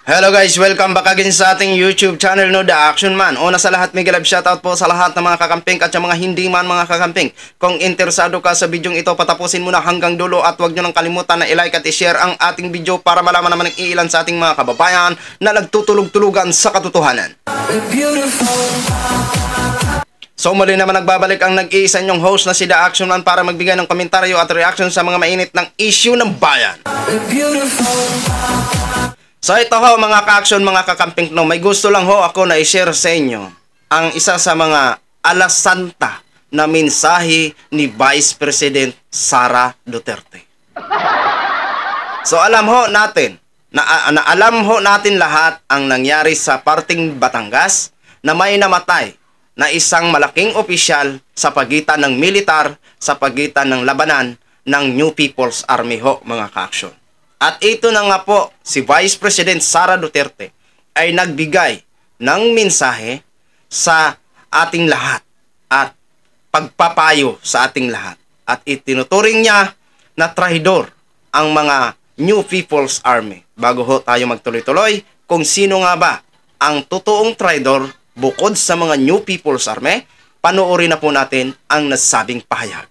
Hello guys, welcome back again sa ating YouTube channel, no, The Action Man. Una sa lahat, mega love shoutout po sa lahat ng mga kakamping at sa mga hindi man mga kakamping. Kung interesado ka sa bidyong ito, patapusin mo na hanggang dulo at huwag nyo nang kalimutan na i-like at i-share ang ating video para malaman naman ng ilan sa ating mga kababayan na nagtutulog-tulugan sa katotohanan. So muli naman nagbabalik ang nag-iisa nyong host na si The Action Man para magbigay ng komentaryo at reaction sa mga mainit ng issue ng bayan. So ito ho mga ka-action, mga kakamping, no, may gusto lang ho ako na i-share sa inyo ang isa sa mga alasanta na mensahe ni Vice President Sara Duterte. So alam ho natin, alam ho natin lahat ang nangyari sa parting Batangas na may namatay na isang malaking opisyal sa pagitan ng militar, sa pagitan ng labanan ng New People's Army ho mga ka-action. At ito na nga po, si Vice President Sara Duterte ay nagbigay ng mensahe sa ating lahat at pagpapayo sa ating lahat. At itinuturing niya na trahidor ang mga New People's Army. Bago ho tayo magtuloy-tuloy, kung sino nga ba ang totoong trahidor bukod sa mga New People's Army, panoorin na po natin ang nasabing pahayag.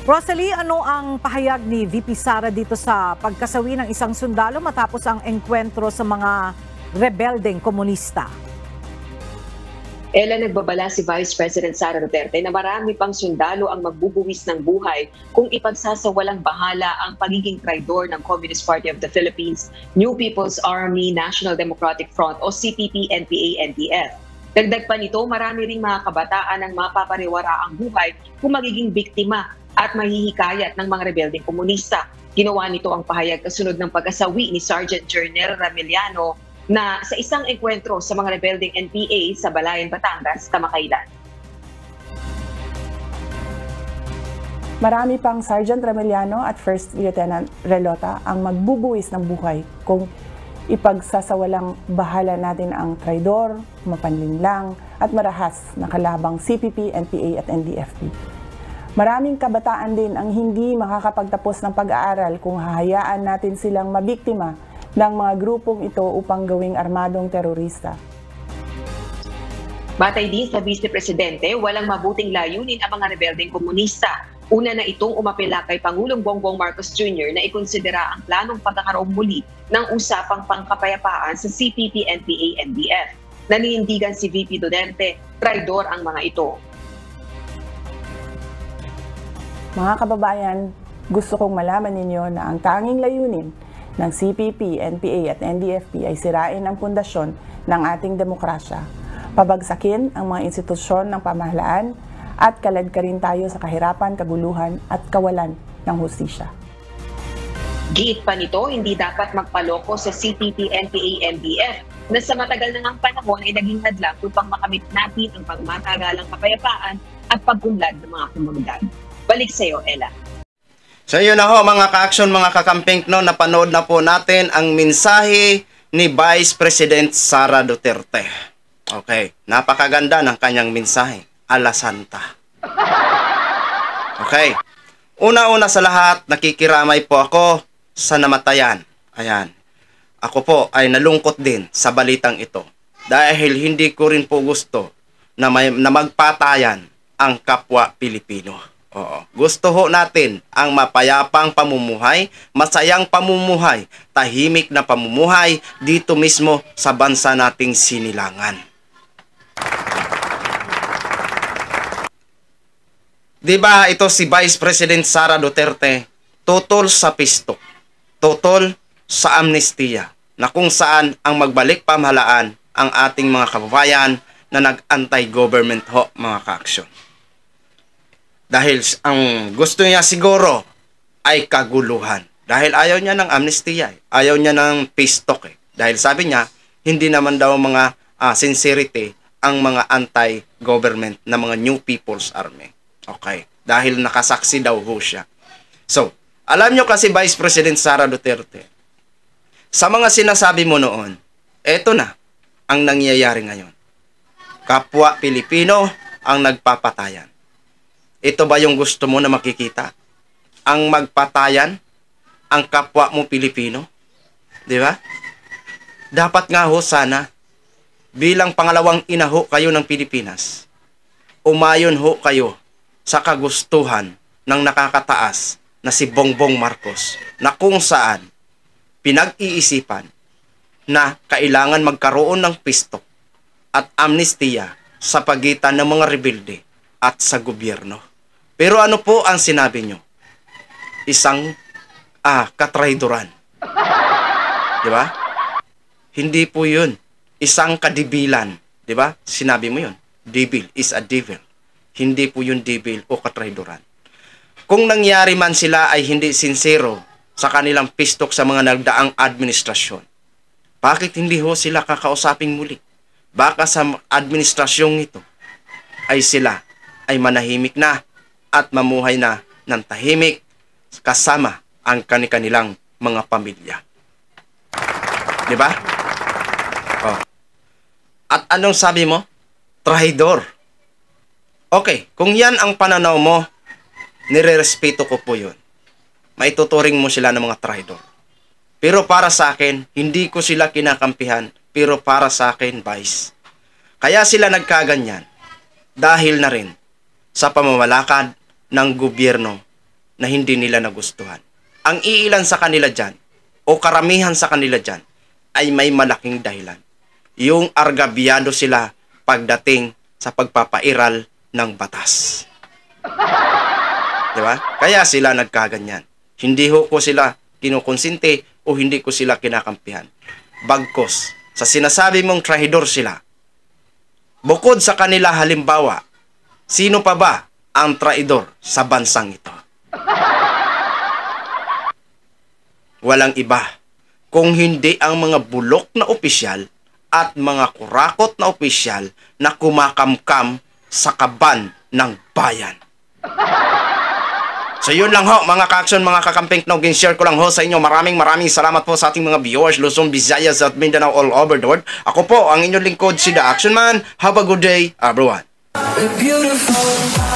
Rosalie, ano ang pahayag ni VP Sara dito sa pagkasawi ng isang sundalo matapos ang engkwentro sa mga rebeldeng komunista? Ella, nagbabala si Vice President Sara Duterte na marami pang sundalo ang magbubuwis ng buhay kung ipagsasawalang bahala ang pagiging traidor ng Communist Party of the Philippines, New People's Army, National Democratic Front o CPP, NPA, NDF. Dagdag pa nito, marami ring mga kabataan ang mapapariwara ang buhay kung magiging biktima at mahihikayat ng mga rebeldeng komunista. Ginawa nito ang pahayag kasunod ng pagkasawi ni Sergeant Jernel Ramiliano na sa isang engkwentro sa mga rebeldeng NPA sa Balayan, Batangas, kamakailan. Marami pang Sergeant Ramiliano at First Lieutenant Relota ang magbubuwis ng buhay kung ipagsasawalang bahala natin ang traidor, mapanlinlang at marahas na kalabang CPP, NPA at NDFP. Maraming kabataan din ang hindi makakapagtapos ng pag-aaral kung hahayaan natin silang mabiktima ng mga grupong ito upang gawing armadong terorista. Batay din sa Vice Presidente, walang mabuting layunin ang mga rebeldeng komunista. Una na itong umapela kay Pangulong Bongbong Marcos Jr. na ikonsidera ang planong pagkakaroon muli ng usapang pangkapayapaan sa CPP, NPA, NDF. Naninindigan si VP Duterte, traidor ang mga ito. Mga kababayan, gusto kong malaman ninyo na ang tanging layunin ng CPP, NPA at NDFP ay sirain ang pundasyon ng ating demokrasya, pabagsakin ang mga institusyon ng pamahalaan at kaladkarin tayo sa kahirapan, kaguluhan at kawalan ng hustisya. Giit pa nito, hindi dapat magpaloko sa CPP, NPA, NDF na sa matagal na ng panahon ay naging hadlang upang makamit natin ang pagmatagalang kapayapaan at pag-unlad ng mga komunidad. Balik sa iyo, Ella. So yun na ho mga ka-action, mga kakamping, no, napanood na po natin ang mensahe ni Vice President Sara Duterte. Okay, napakaganda ng kanyang mensahe. Alasanta. Okay. Una-una sa lahat, nakikiramay po ako sa namatayan. Ayan. Ako po ay nalungkot din sa balitang ito. Dahil hindi ko rin po gusto na magpatayan ang kapwa Pilipino. Oo. Gusto ho natin ang mapayapang pamumuhay, masayang pamumuhay, tahimik na pamumuhay dito mismo sa bansa nating sinilangan. Diba ito si Vice President Sara Duterte, tutol sa pisto, tutol sa amnestiya, na kung saan ang magbalik pamahalaan ang ating mga kababayan na nag-anti-government ho mga ka-action. Dahil ang gusto niya siguro ay kaguluhan. Dahil ayaw niya ng amnestiya. Ayaw niya ng peace talk. Dahil sabi niya, hindi naman daw mga sincerity ang mga anti-government na mga New People's Army. Okay. Dahil nakasaksi daw ho siya. So, alam niyo kasi Vice President Sara Duterte, sa mga sinasabi mo noon, eto na ang nangyayari ngayon. Kapwa Pilipino ang nagpapatayan. Ito ba yung gusto mo na makikita? Ang magpatayan ang kapwa mo Pilipino Di ba? Dapat nga ho sana, bilang pangalawang ina ho kayo ng Pilipinas, umayon ho kayo sa kagustuhan ng nakakataas na si Bongbong Marcos na kung saan pinag-iisipan na kailangan magkaroon ng pistok at amnestiya sa pagitan ng mga rebelde at sa gobyerno. Pero ano po ang sinabi nyo? Isang katraidoran. Di ba? Hindi po yun. Isang kadibilan. Di ba? Sinabi mo yun. Devil is a devil. Hindi po yun devil o katraidoran. Kung nangyari man sila ay hindi sincero sa kanilang pistok sa mga nagdaang administrasyon, bakit hindi ho sila kakausaping muli? Baka sa administrasyong ito ay sila ay manahimik na at mamuhay na ng tahimik kasama ang kanilang mga pamilya. Di ba? Oh. At anong sabi mo? Traidor. Okay, kung yan ang pananaw mo, nirerespeto ko po yun. Maituturing mo sila ng mga traidor. Pero para sa akin, hindi ko sila kinakampihan, pero para sa akin, Vice. Kaya sila nagkaganyan dahil na rin sa pamamalakad ng gobyerno na hindi nila nagustuhan. Ang iilan sa kanila dyan, o karamihan sa kanila dyan, ay may malaking dahilan. Yung argabyado sila pagdating sa pagpapairal ng batas. Diba? Kaya sila nagkaganyan. Hindi ho ko sila kinukonsinte o hindi ko sila kinakampihan. Bagkos, sa sinasabi mong traidor sila, bukod sa kanila halimbawa, sino pa ba ang traidor sa bansang ito? Walang iba kung hindi ang mga bulok na opisyal at mga kurakot na opisyal na kumakamkam sa kaban ng bayan. So yun lang ho mga ka-action, mga kakamping no, share ko lang ho sa inyo. Maraming salamat po sa ating mga viewers Luzon, Visayas at Mindanao all over the world. Ako po ang inyong lingkod si The Action Man. Have a good day everyone. Beautiful.